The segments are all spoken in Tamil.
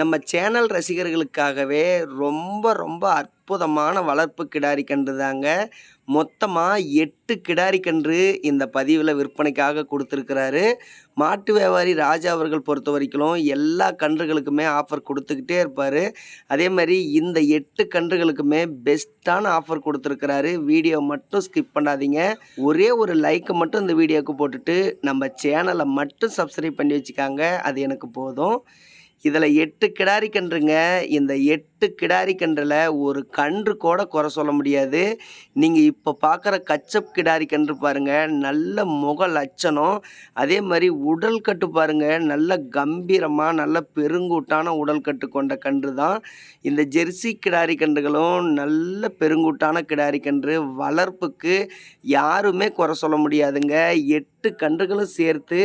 நம்ம சேனல் ரசிகர்களுக்காகவே ரொம்ப அற்புதமான வளர்ப்பு கிடாரி கன்று தாங்க. மொத்தமாக 8 கிடாரி கன்று இந்த பதிவில் விற்பனைக்காக கொடுத்துருக்கிறாரு. மாட்டு வியாபாரி ராஜா அவர்கள் பொறுத்த வரைக்கும் எல்லா கன்றுகளுக்குமே ஆஃபர் கொடுத்துக்கிட்டே இருப்பார். அதே மாதிரி இந்த 8 கன்றுகளுக்குமே பெஸ்ட்டான ஆஃபர் கொடுத்துருக்கிறாரு. வீடியோ மட்டும் ஸ்கிப் பண்ணாதீங்க. ஒரே ஒரு லைக்கை மட்டும் இந்த வீடியோவுக்கு போட்டுட்டு நம்ம சேனலை மட்டும் சப்ஸ்கிரைப் பண்ணி வச்சுக்காங்க. அது எனக்கு போதும். இதில் 8 கிடாரி கன்றுங்க. இந்த 8 கிடாரி கன்றில் ஒரு கன்று கூட குறை சொல்ல முடியாது. நீங்கள் இப்போ பார்க்குற கச்சப் கிடாரி கன்று பாருங்கள், நல்ல முக லட்சணம். அதே மாதிரி உடல் கட்டு பாருங்கள், நல்ல கம்பீரமாக நல்ல பெருங்கூட்டான உடல் கட்டு கொண்ட கன்று தான். இந்த ஜெர்சி கிடாரி கன்றுகளும் நல்ல பெருங்கூட்டான கிடாரி கன்று. வளர்ப்புக்கு யாருமே குறை சொல்ல முடியாதுங்க. 8 கன்றுகளும் சேர்த்து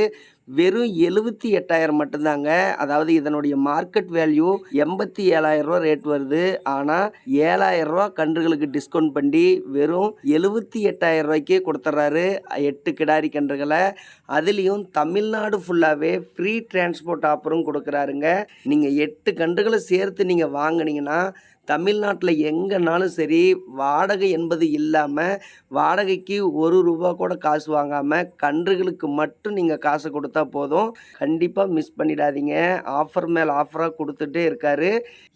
வெறும் 78,000 மட்டும்தாங்க. அதாவது இதனுடைய மார்க்கெட் வேல்யூ 87,000 ரூபா ரேட் வருது. ஆனால் 7,000 ரூபா கன்றுகளுக்கு டிஸ்கவுண்ட் பண்ணி வெறும் 78,000 ரூபாய்க்கே கொடுத்துட்றாரு 8 கிடாரி கன்றுகளை. அதுலேயும் தமிழ்நாடு ஃபுல்லாகவே ஃப்ரீ டிரான்ஸ்போர்ட் ஆஃபரும் கொடுக்குறாருங்க. நீங்கள் 8 கன்றுகளை சேர்த்து நீங்கள் வாங்கினீங்கன்னா தமிழ்நாட்டில் எங்கேனாலும் சரி வாடகை என்பது இல்லாமல், வாடகைக்கு 1 ரூபா கூட காசு வாங்காமல் கன்றுகளுக்கு மட்டும் நீங்கள் காசு கொடுத்தா போதும். கண்டிப்பாக மிஸ் பண்ணிடாதீங்க. ஆஃபர் மேல் ஆஃபராக கொடுத்துட்டே இருக்காரு.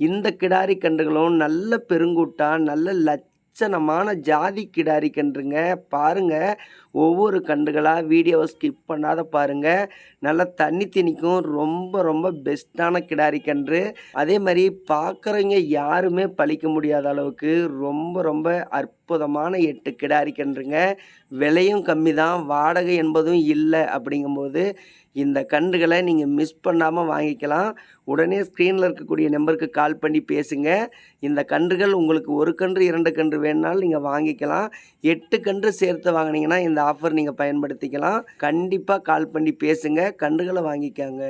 இந்த கிடாரி கன்றுகளும் நல்ல பெருங்கூட்டா நல்ல லட்சணமான ஜாதி கிடாரி கன்றுங்க. பாருங்கள், ஒவ்வொரு கன்றுகளாக வீடியோவை ஸ்கிப் பண்ணாத பாருங்கள். நல்லா தண்ணி திணிக்கும். ரொம்ப பெஸ்ட்டான கிடாரி கன்று. அதே மாதிரி பார்க்குறவங்க யாருமே பழிக்க முடியாத அளவுக்கு ரொம்ப அற்புதமான 8 கிடாரி கன்றுங்க. விலையும் கம்மி தான், வாடகை என்பதும் இல்லை. அப்படிங்கும்போது இந்த கன்றுகளை நீங்கள் மிஸ் பண்ணாமல் வாங்கிக்கலாம். உடனே ஸ்க்ரீனில் இருக்கக்கூடிய நம்பருக்கு கால் பண்ணி பேசுங்க. இந்த கன்றுகள் உங்களுக்கு 1 கன்று 2 கன்று வேணுனாலும் நீங்கள் வாங்கிக்கலாம். 8 கன்று சேர்த்து வாங்கினீங்கன்னா இந்த ஆஃபர் நீங்கள் பயன்படுத்திக்கலாம். கண்டிப்பாக கால் பண்ணி பேசுங்க, கன்றுகளை வாங்கிக்காங்க.